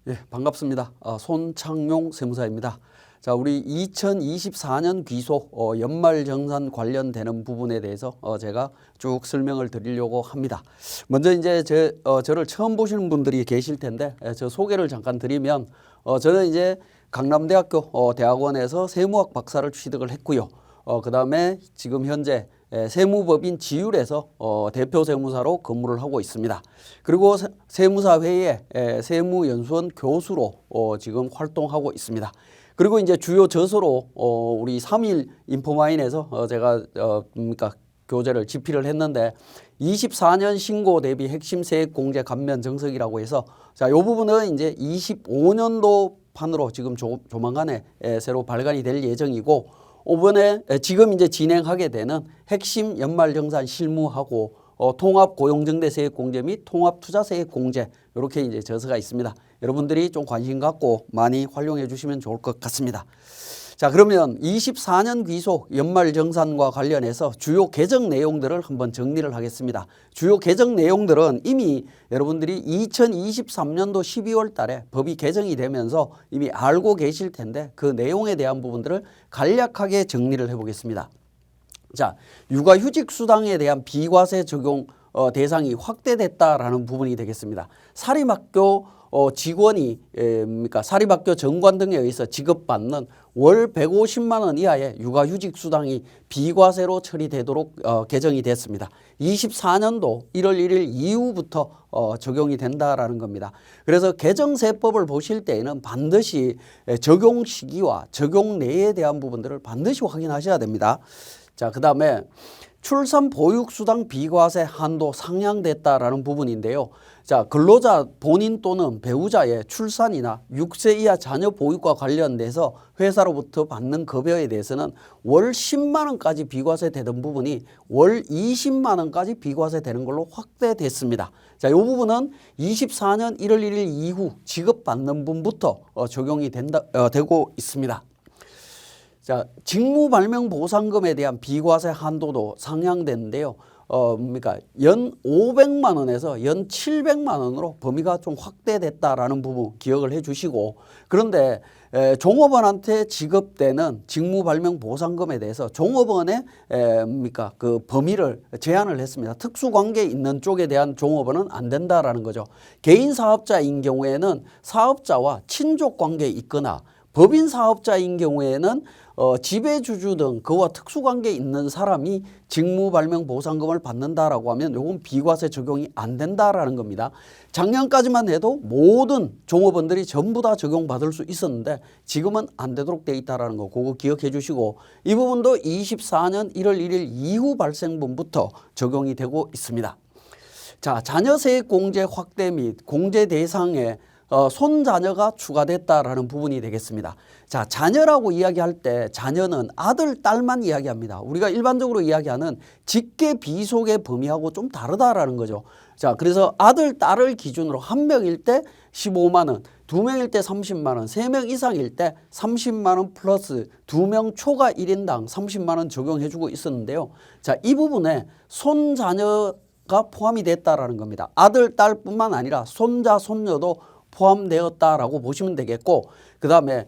예, 반갑습니다. 손창용 세무사입니다. 자, 우리 2024년 귀속 연말정산 관련되는 부분에 대해서 제가 쭉 설명을 드리려고 합니다. 먼저 이제 저를 처음 보시는 분들이 계실 텐데 저 소개를 잠깐 드리면 저는 이제 강남대학교 대학원에서 세무학 박사를 취득을 했고요. 그 다음에 지금 현재 세무법인 지율에서 대표 세무사로 근무를 하고 있습니다. 그리고 세무사회의 세무연수원 교수로 지금 활동하고 있습니다. 그리고 이제 주요 저서로 우리 3일 인포마인에서 제가 교재를 집필을 했는데 24년 신고 대비 핵심 세액 공제 감면 정석이라고 해서 자, 이 부분은 이제 25년도 판으로 지금 조만간에 새로 발간이 될 예정이고 이번에 지금 이제 진행하게 되는 핵심 연말정산 실무하고 통합 고용정대세액공제 및 통합 투자세액공제 이렇게 이제 저서가 있습니다. 여러분들이 좀 관심 갖고 많이 활용해 주시면 좋을 것 같습니다. 자, 그러면 24년 귀속 연말정산과 관련해서 주요 개정 내용들을 한번 정리를 하겠습니다. 주요 개정 내용들은 이미 여러분들이 2023년도 12월 달에 법이 개정이 되면서 이미 알고 계실 텐데 그 내용에 대한 부분들을 간략하게 정리를 해보겠습니다. 자, 육아휴직수당에 대한 비과세 적용 대상이 확대됐다라는 부분이 되겠습니다. 사립학교 직원이 사립학교 정관 등에 의해서 지급받는 월 150만 원 이하의 육아휴직 수당이 비과세로 처리되도록 개정이 됐습니다. 24년도 1월 1일 이후부터 적용이 된다라는 겁니다. 그래서 개정세법을 보실 때에는 반드시 적용 시기와 적용 내에 대한 부분들을 반드시 확인하셔야 됩니다. 자, 그 다음에 출산 보육수당 비과세 한도 상향됐다라는 부분인데요. 자, 근로자 본인 또는 배우자의 출산이나 6세 이하 자녀 보육과 관련돼서 회사로부터 받는 급여에 대해서는 월 10만 원까지 비과세 되던 부분이 월 20만 원까지 비과세 되는 걸로 확대됐습니다. 자, 이 부분은 24년 1월 1일 이후 지급받는 분부터 적용이 되고 있습니다. 자, 직무발명보상금에 대한 비과세 한도도 상향됐는데요. 연 500만 원에서 연 700만 원으로 범위가 좀 확대됐다라는 부분 기억을 해 주시고, 그런데 종업원한테 지급되는 직무발명보상금에 대해서 종업원의 그 범위를 제한을 했습니다. 특수관계 있는 쪽에 대한 종업원은 안 된다라는 거죠. 개인 사업자인 경우에는 사업자와 친족관계 있거나 법인 사업자인 경우에는 지배주주 등 그와 특수관계 있는 사람이 직무발명보상금을 받는다라고 하면 이건 비과세 적용이 안 된다라는 겁니다. 작년까지만 해도 모든 종업원들이 전부 다 적용받을 수 있었는데 지금은 안 되도록 돼 있다라는 거 그거 기억해 주시고, 이 부분도 24년 1월 1일 이후 발생분부터 적용이 되고 있습니다. 자, 자녀세액 공제 확대 및 공제 대상에 손자녀가 추가됐다라는 부분이 되겠습니다. 자, 자녀라고 이야기할 때 자녀는 아들, 딸만 이야기합니다. 우리가 일반적으로 이야기하는 직계 비속의 범위하고 좀 다르다라는 거죠. 자, 그래서 아들, 딸을 기준으로 한 명일 때 15만 원, 두 명일 때 30만 원, 세 명 이상일 때 30만 원 플러스 두 명 초과 1인당 30만 원 적용해 주고 있었는데요. 자, 이 부분에 손자녀가 포함이 됐다라는 겁니다. 아들, 딸뿐만 아니라 손자, 손녀도 포함되었다라고 보시면 되겠고, 그 다음에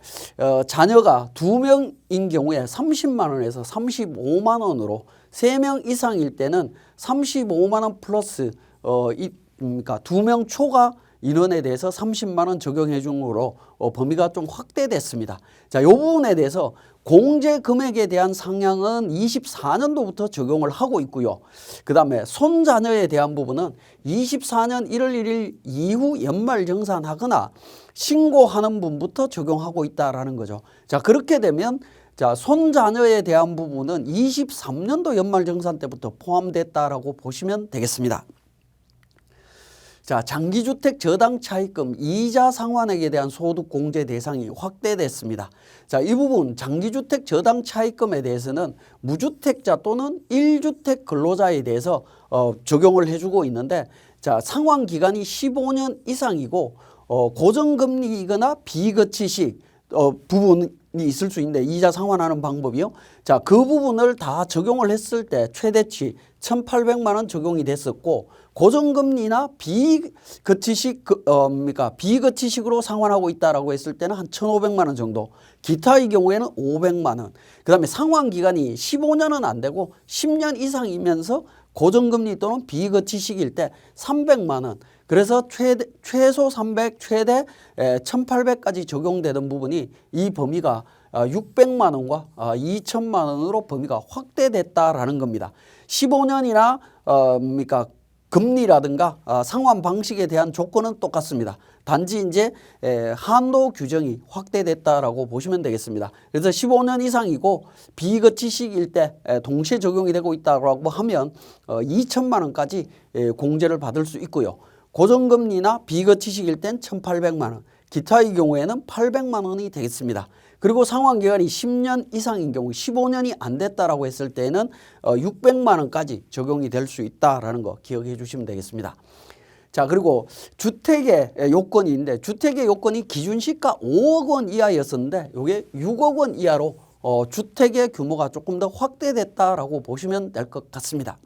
자녀가 2명인 경우에 30만 원에서 35만 원으로 3명 이상일 때는 35만 원 플러스 2명 초과 인원에 대해서 30만 원 적용해 준 거로 범위가 좀 확대됐습니다. 자, 이 부분에 대해서 공제 금액에 대한 상향은 24년도부터 적용을 하고 있고요. 그 다음에 손자녀에 대한 부분은 24년 1월 1일 이후 연말정산하거나 신고하는 분부터 적용하고 있다라는 거죠. 자, 그렇게 되면 자, 손자녀에 대한 부분은 23년도 연말정산 때부터 포함됐다라고 보시면 되겠습니다. 자, 장기주택 저당 차입금 이자 상환액에 대한 소득 공제 대상이 확대됐습니다. 자, 이 부분 장기주택 저당 차입금에 대해서는 무주택자 또는 1주택 근로자에 대해서 적용을 해주고 있는데, 자, 상환 기간이 15년 이상이고 고정금리이거나 비거치식 부분이 있을 수 있는데 이자 상환하는 방법이요. 자, 그 부분을 다 적용을 했을 때 최대치 1,800만 원 적용이 됐었고 고정금리나 비거치식으로 상환하고 있다라고 했을 때는 한 1,500만 원 정도. 기타의 경우에는 500만 원. 그다음에 상환 기간이 15년은 안 되고 10년 이상이면서 고정금리 또는 비거치식일 때 300만 원. 그래서 최소 300, 최대 1,800까지 적용되던 부분이 이 범위가 600만 원과 2천만 원으로 범위가 확대됐다라는 겁니다. 15년이나 금리라든가 상환 방식에 대한 조건은 똑같습니다. 단지 이제 한도 규정이 확대됐다라고 보시면 되겠습니다. 그래서 15년 이상이고 비거치식일 때 동시에 적용이 되고 있다고 하면 2천만 원까지 공제를 받을 수 있고요. 고정금리나 비거치식일 땐 1,800만 원, 기타의 경우에는 800만 원이 되겠습니다. 그리고 상환기간이 10년 이상인 경우 15년이 안 됐다라고 했을 때는 600만 원까지 적용이 될 수 있다라는 거 기억해 주시면 되겠습니다. 자, 그리고 주택의 요건이 있는데 주택의 요건이 기준시가 5억 원 이하였었는데 이게 6억 원 이하로 주택의 규모가 조금 더 확대됐다라고 보시면 될 것 같습니다.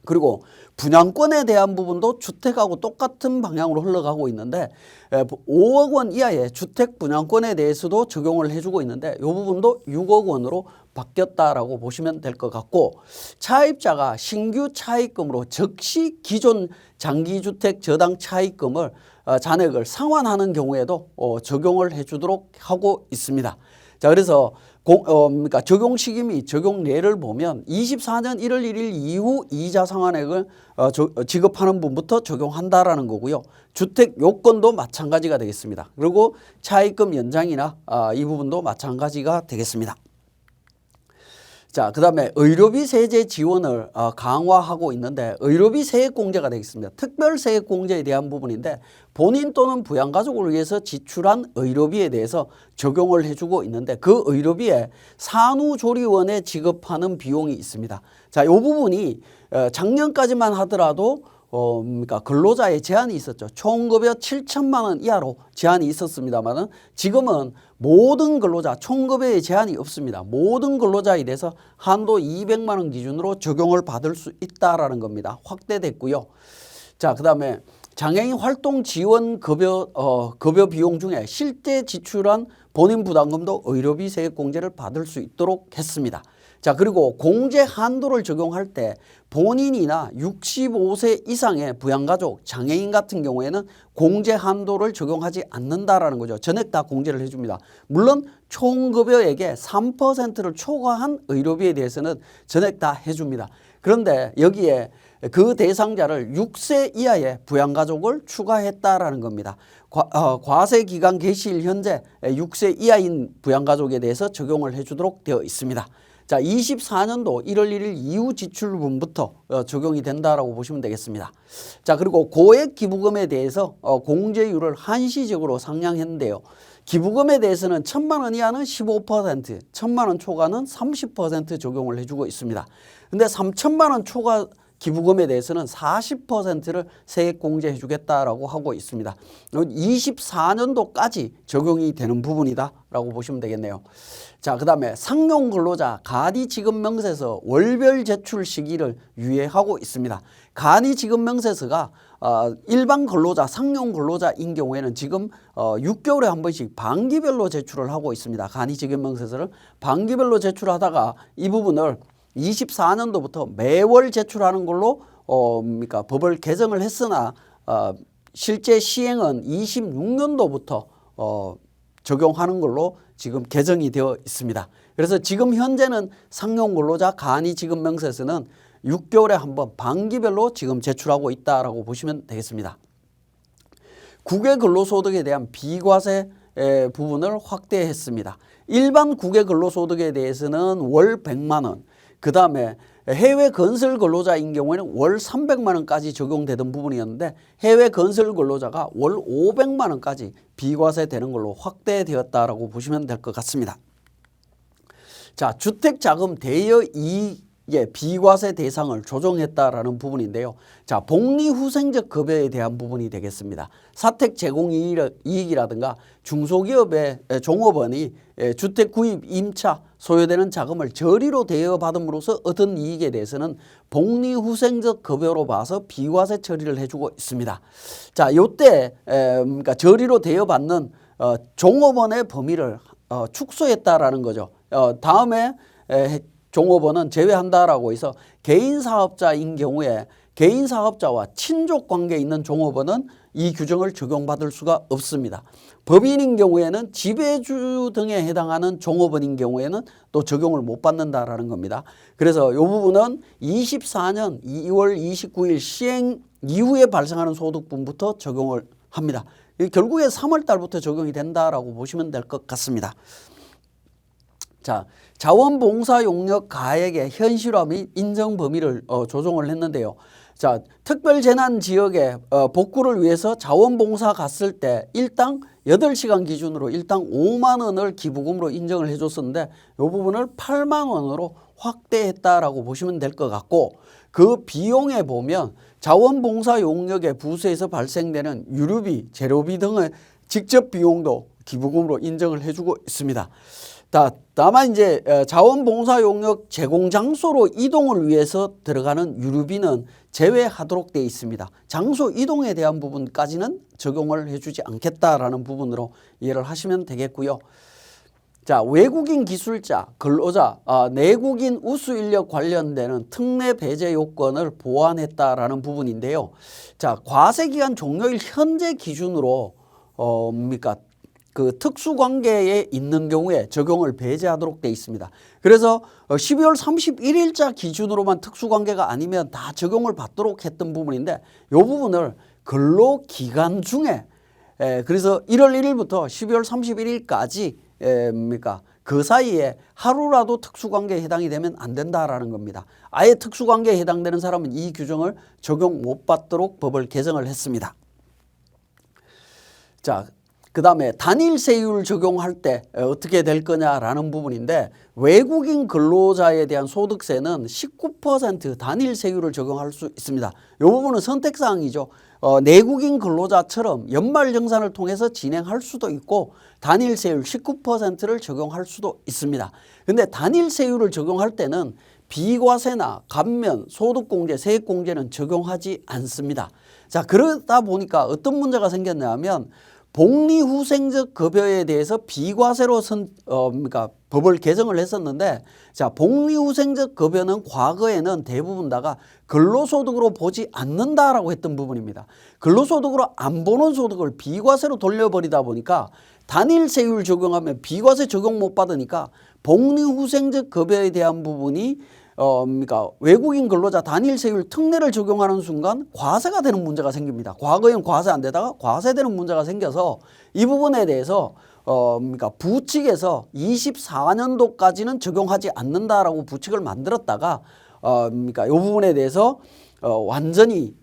그리고 분양권에 대한 부분도 주택하고 똑같은 방향으로 흘러가고 있는데 5억 원 이하의 주택 분양권에 대해서도 적용을 해주고 있는데 이 부분도 6억 원으로 바뀌었다라고 보시면 될 것 같고 차입자가 신규 차입금으로 즉시 기존 장기주택 저당 차입금을 잔액을 상환하는 경우에도 적용을 해주도록 하고 있습니다. 자, 그래서 적용 시기 및 적용례를 보면 24년 1월 1일 이후 이자 상환액을 지급하는 분부터 적용한다라는 거고요. 주택 요건도 마찬가지가 되겠습니다. 그리고 차입금 연장이나 이 부분도 마찬가지가 되겠습니다. 자, 그다음에 의료비 세제 지원을 강화하고 있는데 의료비 세액공제가 되겠습니다. 특별세액공제에 대한 부분인데 본인 또는 부양가족을 위해서 지출한 의료비에 대해서 적용을 해주고 있는데 그 의료비에 산후조리원에 지급하는 비용이 있습니다. 자, 이 부분이 작년까지만 하더라도 근로자의 제한이 있었죠. 총급여 7천만 원 이하로 제한이 있었습니다만은 지금은 모든 근로자 총급여의 제한이 없습니다. 모든 근로자에 대해서 한도 200만 원 기준으로 적용을 받을 수 있다라는 겁니다. 확대됐고요. 자, 그다음에 장애인 활동 지원 급여 비용 중에 실제 지출한 본인 부담금도 의료비 세액 공제를 받을 수 있도록 했습니다. 자, 그리고 공제 한도를 적용할 때 본인이나 65세 이상의 부양가족, 장애인 같은 경우에는 공제 한도를 적용하지 않는다라는 거죠. 전액 다 공제를 해줍니다. 물론 총급여액의 3%를 초과한 의료비에 대해서는 전액 다 해줍니다. 그런데 여기에 그 대상자를 6세 이하의 부양가족을 추가했다라는 겁니다. 과세기간 개시일 현재 6세 이하인 부양가족에 대해서 적용을 해주도록 되어 있습니다. 자, 24년도 1월 1일 이후 지출분부터 적용이 된다라고 보시면 되겠습니다. 자, 그리고 고액 기부금에 대해서 공제율을 한시적으로 상향했는데요. 기부금에 대해서는 1,000만 원 이하는 15%, 1,000만 원 초과는 30% 적용을 해주고 있습니다. 근데 3,000만 원 초과 기부금에 대해서는 40%를 세액 공제해 주겠다라고 하고 있습니다. 24년도까지 적용이 되는 부분이다라고 보시면 되겠네요. 자, 그다음에 상용 근로자 간이 지급 명세서 월별 제출 시기를 유예하고 있습니다. 간이 지급 명세서가 일반 근로자, 상용 근로자인 경우에는 지금 6개월에 한 번씩 반기별로 제출을 하고 있습니다. 간이 지급 명세서를 반기별로 제출하다가 이 부분을 24년도부터 매월 제출하는 걸로 법을 개정을 했으나 실제 시행은 26년도부터 적용하는 걸로 지금 개정이 되어 있습니다. 그래서 지금 현재는 상용 근로자 간이 지급 명세서는 6개월에 한 번 반기별로 지금 제출하고 있다라고 보시면 되겠습니다. 국외 근로소득에 대한 비과세 부분을 확대했습니다. 일반 국외 근로소득에 대해서는 월 100만 원, 그 다음에 해외 건설 근로자인 경우에는 월 300만 원까지 적용되던 부분이었는데 해외 건설 근로자가 월 500만 원까지 비과세 되는 걸로 확대되었다라고 보시면 될 것 같습니다. 자, 주택자금 대여 이익 비과세 대상을 조정했다라는 부분인데요. 자, 복리후생적 급여에 대한 부분이 되겠습니다. 사택 제공 이익이라든가 중소기업의 종업원이 주택 구입 임차 소요되는 자금을 저리로 대여받음으로써 얻은 이익에 대해서는 복리후생적 급여로 봐서 비과세 처리를 해주고 있습니다. 자, 요때 그러니까 저리로 대여받는 종업원의 범위를 축소했다라는 거죠. 다음에 종업원은 제외한다라고 해서 개인 사업자인 경우에 개인 사업자와 친족 관계에 있는 종업원은 이 규정을 적용받을 수가 없습니다. 법인인 경우에는 지배주 등에 해당하는 종업원인 경우에는 또 적용을 못 받는다라는 겁니다. 그래서 이 부분은 24년 2월 29일 시행 이후에 발생하는 소득분부터 적용을 합니다. 결국에 3월 달부터 적용이 된다라고 보시면 될 것 같습니다. 자, 자원봉사 용역 가액의 현실화 및 인정 범위를 조정을 했는데요. 자, 특별재난 지역에 복구를 위해서 자원봉사 갔을 때 일당 8시간 기준으로 일당 5만 원을 기부금으로 인정을 해줬었는데 이 부분을 8만 원으로 확대했다라고 보시면 될 것 같고, 그 비용에 보면 자원봉사 용역의 부서에서 발생되는 유류비, 재료비 등의 직접 비용도 기부금으로 인정을 해주고 있습니다. 다만 이제 자원봉사 용역 제공 장소로 이동을 위해서 들어가는 유류비는 제외하도록 되어 있습니다. 장소 이동에 대한 부분까지는 적용을 해주지 않겠다라는 부분으로 이해를 하시면 되겠고요. 자, 외국인 기술자, 근로자, 내국인 우수 인력 관련되는 특례 배제 요건을 보완했다라는 부분인데요. 자, 과세기간 종료일 현재 기준으로 그 특수관계에 있는 경우에 적용을 배제하도록 되어 있습니다. 그래서 12월 31일자 기준으로만 특수관계가 아니면 다 적용을 받도록 했던 부분인데 이 부분을 근로기간 중에 그래서 1월 1일부터 12월 31일까지 그 사이에 하루라도 특수관계에 해당이 되면 안 된다라는 겁니다. 아예 특수관계에 해당되는 사람은 이 규정을 적용 못 받도록 법을 개정을 했습니다. 자, 그 다음에 단일세율 적용할 때 어떻게 될 거냐라는 부분인데, 외국인 근로자에 대한 소득세는 19% 단일세율을 적용할 수 있습니다. 이 부분은 선택사항이죠. 내국인 근로자처럼 연말정산을 통해서 진행할 수도 있고 단일세율 19%를 적용할 수도 있습니다. 그런데 단일세율을 적용할 때는 비과세나 감면, 소득공제, 세액공제는 적용하지 않습니다. 자, 그러다 보니까 어떤 문제가 생겼냐면 복리후생적 급여에 대해서 비과세로 법을 개정을 했었는데, 자, 복리후생적 급여는 과거에는 대부분 다가 근로소득으로 보지 않는다라고 했던 부분입니다. 근로소득으로 안 보는 소득을 비과세로 돌려버리다 보니까 단일세율 적용하면 비과세 적용 못 받으니까 복리후생적 급여에 대한 부분이 외국인 근로자 단일세율 특례를 적용하는 순간 과세가 되는 문제가 생깁니다. 과거에는 과세 안 되다가 과세되는 문제가 생겨서 이 부분에 대해서 부칙에서 24년도까지는 적용하지 않는다라고 부칙을 만들었다가 이 부분에 대해서 완전히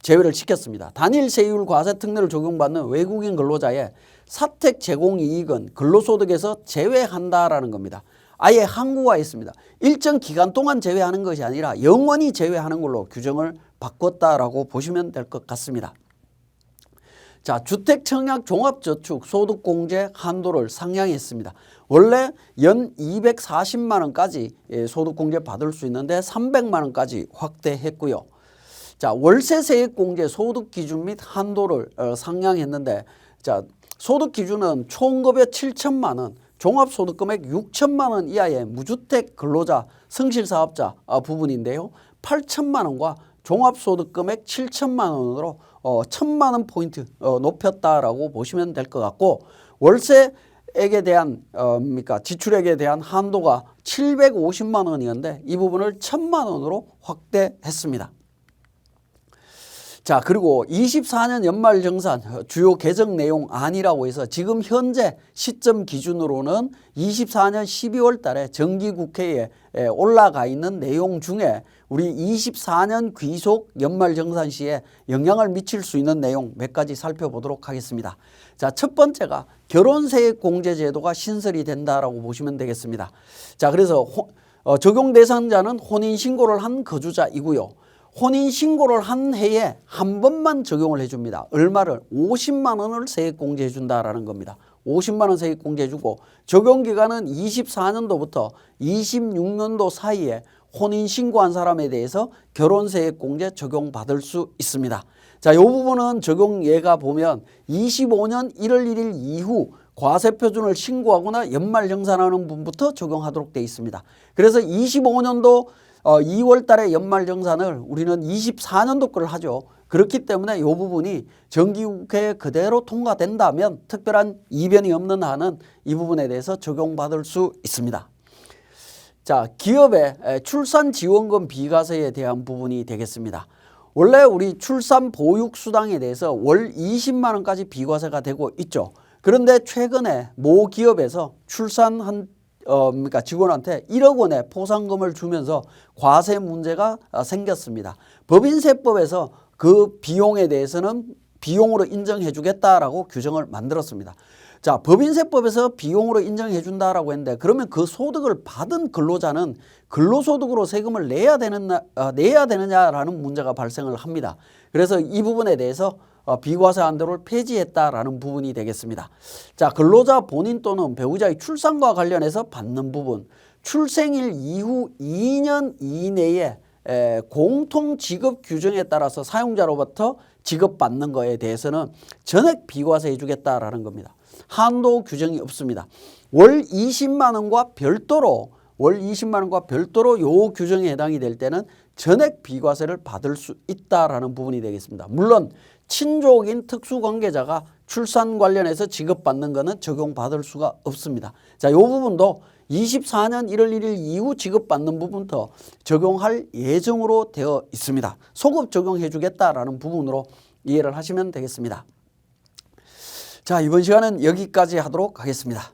제외를 시켰습니다. 단일세율 과세 특례를 적용받는 외국인 근로자의 사택 제공 이익은 근로소득에서 제외한다라는 겁니다. 아예 항구화했습니다. 일정 기간 동안 제외하는 것이 아니라 영원히 제외하는 걸로 규정을 바꿨다라고 보시면 될 것 같습니다. 자, 주택청약 종합저축 소득공제 한도를 상향했습니다. 원래 연 240만 원까지 소득공제 받을 수 있는데 300만 원까지 확대했고요. 자, 월세세액공제 소득기준 및 한도를 상향했는데, 자, 소득기준은 총급여 7천만 원, 종합소득금액 6천만 원 이하의 무주택 근로자 성실사업자 부분인데요. 8천만 원과 종합소득금액 7천만 원으로 1,000만 원 포인트 높였다라고 보시면 될 것 같고, 월세액에 대한 지출액에 대한 한도가 750만 원이었는데 이 부분을 1,000만 원으로 확대했습니다. 자, 그리고 24년 연말정산 주요 개정 내용 안이라고 해서 지금 현재 시점 기준으로는 24년 12월 달에 정기국회에 올라가 있는 내용 중에 우리 24년 귀속 연말정산 시에 영향을 미칠 수 있는 내용 몇 가지 살펴보도록 하겠습니다. 자, 첫 번째가 결혼세액공제제도가 신설이 된다라고 보시면 되겠습니다. 자, 그래서 적용 대상자는 혼인신고를 한 거주자이고요. 혼인신고를 한 해에 한 번만 적용을 해줍니다. 얼마를? 50만 원을 세액공제해 준다라는 겁니다. 50만 원 세액공제해 주고 적용기간은 24년도부터 26년도 사이에 혼인신고한 사람에 대해서 결혼세액공제 적용받을 수 있습니다. 자, 이 부분은 적용 예가 보면 25년 1월 1일 이후 과세표준을 신고하거나 연말정산하는 분부터 적용하도록 되어 있습니다. 그래서 25년도 2월 달에 연말정산을 우리는 24년도 거를 하죠. 그렇기 때문에 이 부분이 정기국회에 그대로 통과된다면 특별한 이변이 없는 한은 이 부분에 대해서 적용받을 수 있습니다. 자, 기업의 출산지원금 비과세에 대한 부분이 되겠습니다. 원래 우리 출산보육수당에 대해서 월 20만 원까지 비과세가 되고 있죠. 그런데 최근에 모 기업에서 출산한 그러니까 직원한테 1억 원의 포상금을 주면서 과세 문제가 생겼습니다. 법인세법에서 그 비용에 대해서는 비용으로 인정해 주겠다라고 규정을 만들었습니다. 자, 법인세법에서 비용으로 인정해 준다라고 했는데 그러면 그 소득을 받은 근로자는 근로소득으로 세금을 내야 되느냐라는 문제가 발생을 합니다. 그래서 이 부분에 대해서 비과세 한도를 폐지했다라는 부분이 되겠습니다. 자, 근로자 본인 또는 배우자의 출산과 관련해서 받는 부분, 출생일 이후 2년 이내에 공통 지급 규정에 따라서 사용자로부터 지급받는 거에 대해서는 전액 비과세해 주겠다라는 겁니다. 한도 규정이 없습니다. 월 20만 원과 별도로 요 규정에 해당이 될 때는 전액 비과세를 받을 수 있다라는 부분이 되겠습니다. 물론 친족인 특수관계자가 출산 관련해서 지급받는 것은 적용받을 수가 없습니다. 자, 이 부분도 24년 1월 1일 이후 지급받는 부분부터 적용할 예정으로 되어 있습니다. 소급 적용해 주겠다라는 부분으로 이해를 하시면 되겠습니다. 자, 이번 시간은 여기까지 하도록 하겠습니다.